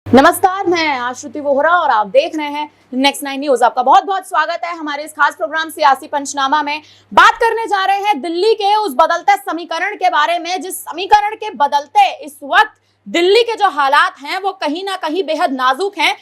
नमस्कार, मैं आश्रुति वोहरा और आप देख रहे हैं नेक्स्ट 9 न्यूज। आपका बहुत बहुत स्वागत है हमारे इस खास प्रोग्राम सियासी पंचनामा में। बात करने जा रहे हैं दिल्ली के उस बदलते समीकरण के बारे में, जिस समीकरण के बदलते इस वक्त दिल्ली के जो हालात हैं वो कहीं ना कहीं बेहद नाजुक हैं,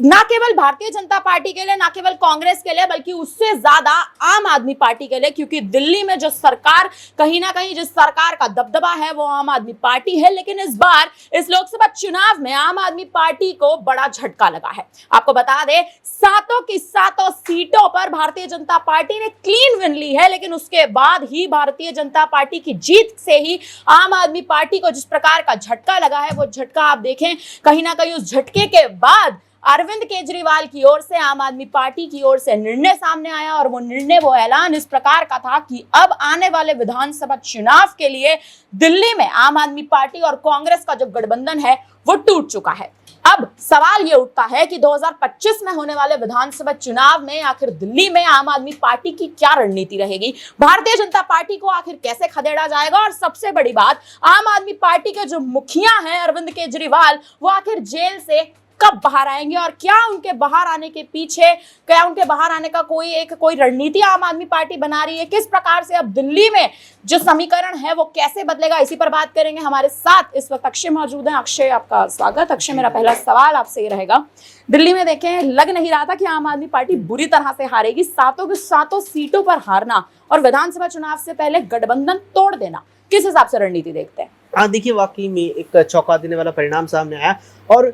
ना केवल भारतीय जनता पार्टी के लिए, ना केवल कांग्रेस के लिए, बल्कि उससे ज्यादा आम आदमी पार्टी के लिए। क्योंकि दिल्ली में जो सरकार, कहीं ना कहीं जिस सरकार का दबदबा है वो आम आदमी पार्टी है। लेकिन इस बार इस लोकसभा चुनाव में आम आदमी पार्टी को बड़ा झटका लगा है। आपको बता दें, सातों की सातों सीटों पर भारतीय जनता पार्टी ने क्लीन विन ली है। लेकिन उसके बाद ही भारतीय जनता पार्टी की जीत से ही आम आदमी पार्टी को जिस प्रकार का झटका लगा है, वो झटका आप देखें, कहीं ना कहीं उस झटके के बाद अरविंद केजरीवाल की ओर से, आम आदमी पार्टी की ओर से निर्णय सामने आया। और वो निर्णय, वो ऐलान इस प्रकार का था कि अब आने वाले विधानसभा चुनाव के लिए दिल्ली में आम आदमी पार्टी और कांग्रेस का जो गठबंधन है वो टूट चुका है। अब सवाल ये उठता है कि 2025 में होने वाले विधानसभा चुनाव में आखिर दिल्ली में आम आदमी पार्टी की क्या रणनीति रहेगी, भारतीय जनता पार्टी को आखिर कैसे खदेड़ा जाएगा, और सबसे बड़ी बात, आम आदमी पार्टी के जो मुखिया हैं अरविंद केजरीवाल, वो आखिर जेल से कब बाहर आएंगे, और क्या उनके बाहर आने के पीछे, क्या उनके बाहर आने का कोई रणनीति आम आदमी पार्टी बना रही है, किस प्रकार से अब दिल्ली में जो समीकरण है वो कैसे बदलेगा, इसी पर बात करेंगे। हमारे साथ इस वक्त अक्षय मौजूद हैं। अक्षय, आपका स्वागत। अक्षय, मेरा पहला सवाल आपसे ये रहेगा, दिल्ली में देखें, लग नहीं रहा था कि आम आदमी पार्टी बुरी तरह से हारेगी। सातों की सातों सीटों पर हारना और विधानसभा चुनाव से पहले गठबंधन तोड़ देना, किस हिसाब से रणनीति देखते हैं? हाँ, देखिए, वाकई में एक चौंका देने वाला परिणाम सामने आया। और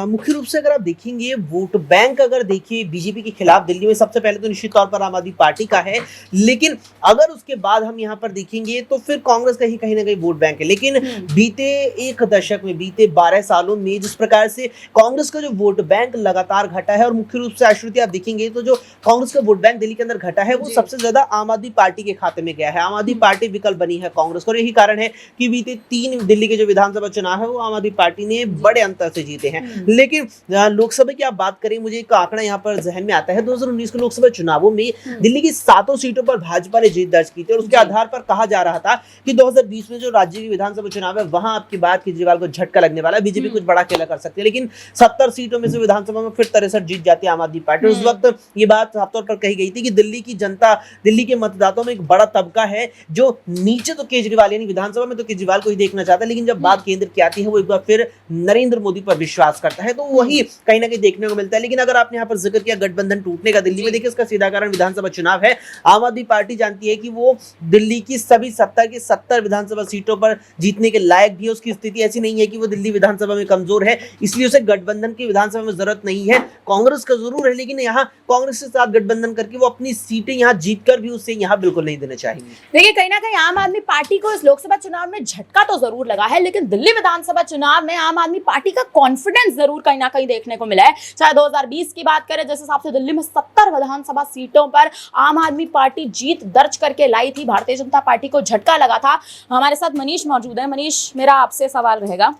मुख्य रूप से अगर आप देखेंगे, वोट बैंक अगर देखिए बीजेपी के खिलाफ दिल्ली में सबसे पहले तो निश्चित तौर पर आम आदमी पार्टी का है। लेकिन अगर उसके बाद हम यहाँ पर देखेंगे तो फिर कांग्रेस का ही कहीं ना कहीं वोट बैंक है। लेकिन बीते एक दशक में, बीते 12 सालों में जिस प्रकार से कांग्रेस का जो वोट बैंक लगातार घटा है, और मुख्य रूप से आश्रुति आप देखेंगे तो जो कांग्रेस का वोट बैंक दिल्ली के अंदर घटा है वो सबसे ज्यादा आम आदमी पार्टी के खाते में गया है। आम आदमी पार्टी विकल्प बनी है कांग्रेस को, और यही कारण है कि बीते 3 दिल्ली के जो विधानसभा चुनाव है वो आम आदमी पार्टी ने बड़े अंतर से जीते हैं। लेकिन लोकसभा की आप बात करें, मुझे एक आंकड़ा यहाँ पर जहन में आता है। 2019 के लोकसभा चुनावों में दिल्ली की 7 सीटों पर भाजपा ने जीत दर्ज की थी, और उसके आधार पर कहा जा रहा था कि 2020 में जो राज्य की विधानसभा चुनाव है वहां आपकी बात केजरीवाल को झटका लगने वाला है, बीजेपी कुछ बड़ा खेला कर सकती है। लेकिन 70 सीटों में से विधानसभा में फिर 63 जीत जाती है आम आदमी पार्टी। उस वक्त ये बात साफ तौर पर कही गई थी कि दिल्ली की जनता, दिल्ली के मतदाताओं में एक बड़ा तबका है जो नीचे तो केजरीवाल, यानी विधानसभा में तो केजरीवाल को ही देखना चाहता है, लेकिन जब बात केंद्र की आती है वो एक बार फिर नरेंद्र मोदी पर विश्वास करता है। तो वही कहीं ना कहीं देखने को मिलता है। लेकिन अगर आपने यहाँ पर जिक्र किया गठबंधन टूटने का दिल्ली में, देखिए इसका सीधा कारण विधानसभा चुनाव है। आम आदमी पार्टी जानती है कि वो दिल्ली की सभी 70 की 70 विधानसभा सीटों पर जीतने के लायक भी है। उसकी स्थिति ऐसी नहीं है कि वो दिल्ली विधानसभा में कमजोर है, इसलिए उसे गठबंधन की विधानसभा में जरूरत नहीं है। कांग्रेस का जरूर है, लेकिन यहाँ कांग्रेस के साथ गठबंधन करके वो अपनी सीटें यहाँ जीतकर भी उसे यहाँ बिल्कुल नहीं देना चाहिए। देखिए, कहीं ना कहीं आम आदमी पार्टी को इस लोकसभा चुनाव में झटका तो जरूर लगा है, लेकिन दिल्ली विधानसभा चुनाव में आम आदमी पार्टी का कॉन्फिडेंस जरूर कहीं ना कहीं देखने को मिला है। चाहे 2020 की बात करें, जिस हिसाब से दिल्ली में 70 विधानसभा सीटों पर आम आदमी पार्टी जीत दर्ज करके लाई थी, भारतीय जनता पार्टी को झटका लगा था। हमारे साथ मनीष मौजूद है। मनीष, मेरा आपसे सवाल रहेगा,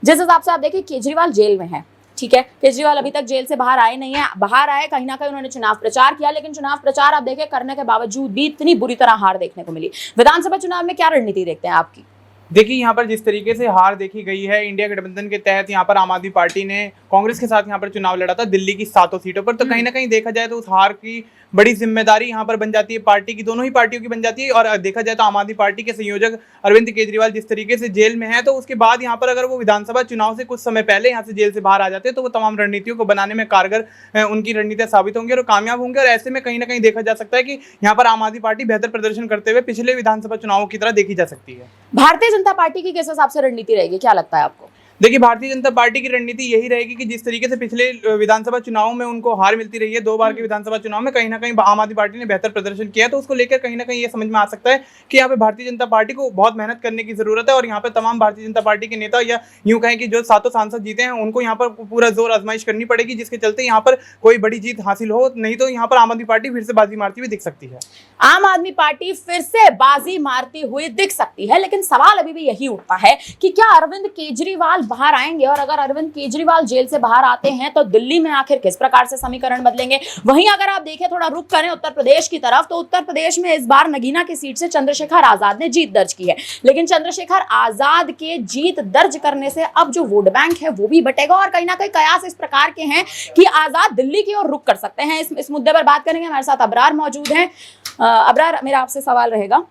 जिस हिसाब से आप देखिए केजरीवाल जेल में है, ठीक है, केजरीवाल अभी तक जेल से बाहर आए नहीं है। बाहर आए, कहीं ना कहीं उन्होंने चुनाव प्रचार किया, लेकिन चुनाव प्रचार आप देखें करने के बावजूद भी इतनी बुरी तरह हार देखने को मिली। विधानसभा चुनाव में क्या रणनीति देखते हैं आपकी? देखिए, यहाँ पर जिस तरीके से हार देखी गई है, इंडिया गठबंधन के तहत यहाँ पर आम आदमी पार्टी ने कांग्रेस के साथ यहाँ पर चुनाव लड़ा था दिल्ली की 7 सीटों पर, तो कहीं ना कहीं देखा जाए तो उस हार की बड़ी जिम्मेदारी यहाँ पर बन जाती है पार्टी की, दोनों ही पार्टियों की बन जाती है। और देखा जाए तो आम आदमी पार्टी के संयोजक अरविंद केजरीवाल जिस तरीके से जेल में है, तो उसके बाद यहाँ पर अगर वो विधानसभा चुनाव से कुछ समय पहले यहाँ से जेल से बाहर आ जाते हैं तो वो तमाम रणनीतियों को बनाने में कारगर उनकी रणनीतियां साबित होंगी और कामयाब होंगे। और ऐसे में कहीं ना कहीं देखा जा सकता है कि यहाँ पर आम आदमी पार्टी बेहतर प्रदर्शन करते हुए पिछले विधानसभा चुनावों की तरह देखी जा सकती है। भारतीय जनता पार्टी की किस हिसाब से रणनीति रहेगी, क्या लगता है आपको? देखिए, भारतीय जनता पार्टी की रणनीति यही रहेगी कि जिस तरीके से पिछले विधानसभा चुनावों में उनको हार मिलती रही है, 2 बार के विधानसभा चुनाव में कहीं ना कहीं आम आदमी पार्टी ने बेहतर प्रदर्शन किया, तो उसको लेकर कहीं ना कहीं ये समझ में आ सकता है कि यहाँ पे भारतीय जनता पार्टी को बहुत मेहनत करने की जरूरत है। और यहाँ पे तमाम भारतीय जनता पार्टी के नेता, या यूं कहें कि जो 7 सांसद जीते हैं, उनको यहाँ पर पूरा जोर आजमाइश करनी पड़ेगी, जिसके चलते यहाँ पर कोई बड़ी जीत हासिल हो, नहीं तो यहाँ पर आम आदमी पार्टी फिर से बाजी मारती हुई दिख सकती है। आम आदमी पार्टी फिर से बाजी मारती हुई दिख सकती है, लेकिन सवाल अभी भी यही उठता है कि क्या अरविंद केजरीवाल बाहर आएंगे और अगर अरविंद केजरीवाल जेल से बाहर आते हैं तो दिल्ली में आखिर किस प्रकार से समीकरण बदलेंगे। वहीं अगर आप देखें, थोड़ा रुक करें उत्तर प्रदेश की तरफ, तो उत्तर प्रदेश में इस बार नगीना की सीट से चंद्रशेखर आजाद ने जीत दर्ज की है, लेकिन चंद्रशेखर आजाद के जीत दर्ज करने से अब जो वोट बैंक है वो भी बटेगा और कहीं ना कहीं कयास इस प्रकार के हैं कि आजाद दिल्ली की ओर रुख कर सकते हैं। इस मुद्दे पर बात करेंगे, हमारे साथ अबरार मौजूद हैं। अबरार, मेरा आपसे सवाल रहेगा,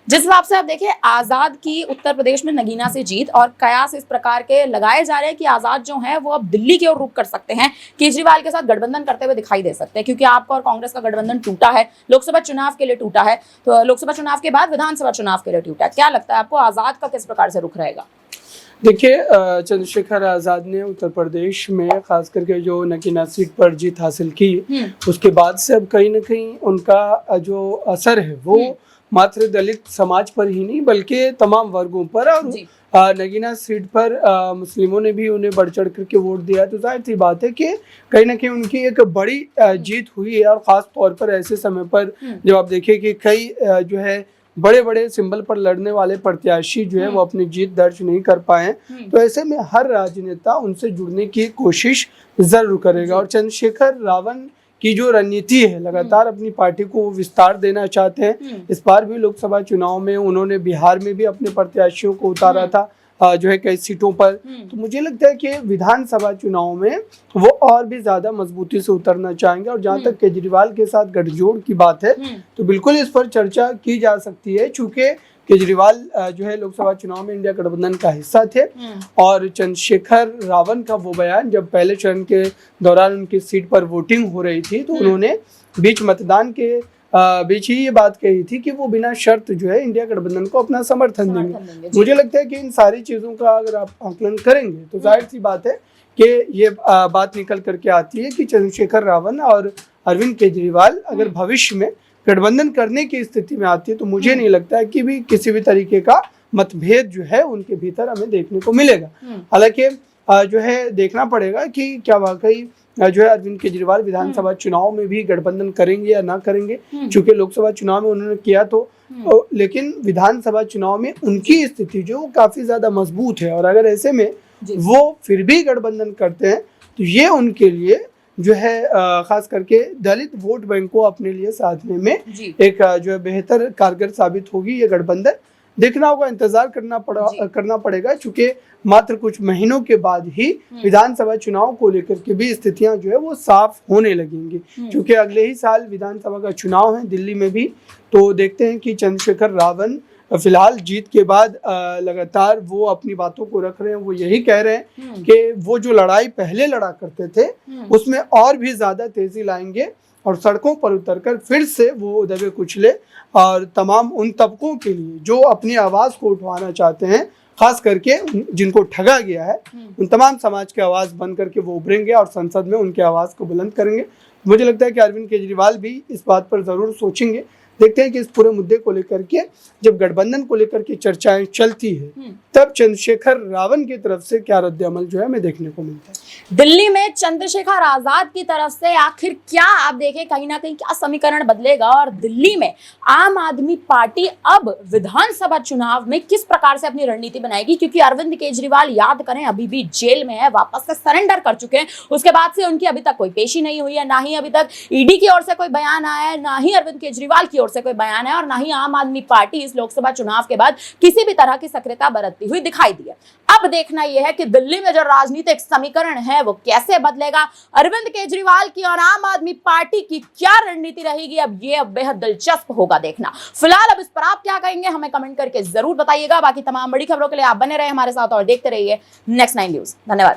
जिस हिसाब से आप देखिए आजाद की उत्तर प्रदेश में नगीना से जीत और कयास इस प्रकार के लगाए जा रहे हैं कि आजाद जो है वो अब दिल्ली की ओर रुख कर सकते हैं, केजरीवाल के साथ गठबंधन करते हुए दिखाई दे सकते हैं, क्योंकि आपका और कांग्रेस का गठबंधन टूटा है, लोकसभा चुनाव के लिए टूटा है, तो लोकसभा चुनाव के बाद विधानसभा चुनाव के लिए टूटा है। क्या लगता है आपको, आजाद का किस प्रकार से रुख रहेगा? देखिए, चंद्रशेखर आजाद ने उत्तर प्रदेश में खास करके जो नगीना सीट पर जीत हासिल की, उसके बाद से अब कहीं ना कहीं उनका जो असर है वो मात्र दलित समाज पर ही नहीं बल्कि तमाम वर्गों पर, और नगीना सीट पर मुस्लिमों ने भी उन्हें बढ़ चढ़ करके वोट दिया। तो जाहिर सी बात है कि कहीं ना कहीं उनकी एक बड़ी जीत हुई है, और ख़ास तौर पर ऐसे समय पर जब आप देखिए कि कई जो है बड़े बड़े सिंबल पर लड़ने वाले प्रत्याशी जो है वो अपनी जीत दर्ज नहीं कर पाए, तो ऐसे में हर राजनेता उनसे जुड़ने की कोशिश जरूर करेगा। और चंद्रशेखर रावण की जो रणनीति है, लगातार अपनी पार्टी को विस्तार देना चाहते हैं। इस बार भी लोकसभा चुनाव में उन्होंने बिहार में भी अपने प्रत्याशियों को उतारा था जो है कई सीटों पर। तो मुझे लगता है कि विधानसभा चुनाव में वो और भी ज्यादा मजबूती से उतरना चाहेंगे। और जहां तक केजरीवाल के साथ गठजोड़ की बात है, तो बिल्कुल इस पर चर्चा की जा सकती है, चूंकि केजरीवाल जो है लोकसभा चुनाव में इंडिया गठबंधन का हिस्सा थे, और चंद्रशेखर रावण का वो बयान जब पहले चरण के दौरान उनकी सीट पर वोटिंग हो रही थी, तो उन्होंने बीच मतदान के बीच ही ये बात कही थी कि वो बिना शर्त जो है इंडिया गठबंधन को अपना समर्थन देंगे। मुझे लगता है कि इन सारी चीजों का अगर आप आकलन करेंगे तो जाहिर सी बात है कि ये बात निकल करके आती है कि चंद्रशेखर रावण और अरविंद केजरीवाल अगर भविष्य में गठबंधन करने की स्थिति में आती है, तो मुझे नहीं लगता है कि भी किसी भी तरीके का मतभेद जो है उनके भीतर हमें देखने को मिलेगा। हालांकि जो है देखना पड़ेगा कि क्या वाकई जो है अरविंद केजरीवाल विधानसभा चुनाव में भी गठबंधन करेंगे या ना करेंगे, क्योंकि लोकसभा चुनाव में उन्होंने किया तो लेकिन विधानसभा चुनाव में उनकी स्थिति जो काफी ज्यादा मजबूत है, और अगर ऐसे में वो फिर भी गठबंधन करते हैं तो ये उनके लिए जो है खास करके दलित वोट बैंक को अपने लिए साधने में एक जो है बेहतर कारगर साबित होगी ये गठबंधन। देखना होगा, इंतजार करना पड़ेगा, चूंकि मात्र कुछ महीनों के बाद ही विधानसभा चुनाव को लेकर के भी स्थितियां जो है वो साफ होने लगेंगी, क्योंकि अगले ही साल विधानसभा का चुनाव है दिल्ली में भी। तो देखते हैं कि चंद्रशेखर रावण फिलहाल जीत के बाद लगातार वो अपनी बातों को रख रहे हैं। वो यही कह रहे हैं कि वो जो लड़ाई पहले लड़ा करते थे उसमें और भी ज्यादा तेजी लाएंगे, और सड़कों पर उतरकर फिर से वो दबे कुचले और तमाम उन तबकों के लिए जो अपनी आवाज को उठवाना चाहते हैं, खास करके जिनको ठगा गया है, उन तमाम समाज की आवाज बन करके वो उभरेंगे और संसद में उनकी आवाज को बुलंद करेंगे। मुझे लगता है कि अरविंद केजरीवाल भी इस बात पर जरूर सोचेंगे। देखते हैं कि इस पूरे मुद्दे को लेकर के जब गठबंधन को लेकर के चर्चाएं चलती है, तब चंद्रशेखर रावण की तरफ से क्या रद्द अमल जो है हमें देखने को मिलता है। दिल्ली में चंद्रशेखर आजाद की तरफ से आखिर क्या आप देखें कहीं ना कहीं क्या समीकरण बदलेगा, और दिल्ली में आम आदमी पार्टी अब विधानसभा चुनाव में किस प्रकार से अपनी रणनीति बनाएगी, क्योंकि अरविंद केजरीवाल याद करें अभी भी जेल में है, वापस से सरेंडर कर चुके हैं। उसके बाद से उनकी अभी तक कोई पेशी नहीं हुई है, ना ही अभी तक ईडी की ओर से कोई बयान आया है, ना ही अरविंद केजरीवाल की ओर से कोई बयान है, और ना ही आम आदमी पार्टी इस लोकसभा चुनाव के बाद किसी भी तरह की सक्रियता बरतती हुई दिखाई दी है। अब देखना यह है कि दिल्ली में जो राजनीतिक समीकरण है वो कैसे बदलेगा, अरविंद केजरीवाल की और आम आदमी पार्टी की क्या रणनीति रहेगी, अब ये बेहद दिलचस्प होगा देखना। फिलहाल अब इस पर आप क्या कहेंगे हमें कमेंट करके जरूर बताइएगा। बाकी तमाम बड़ी खबरों के लिए आप बने रहे हमारे साथ और देखते रहिए नेक्स्ट 9 न्यूज। धन्यवाद।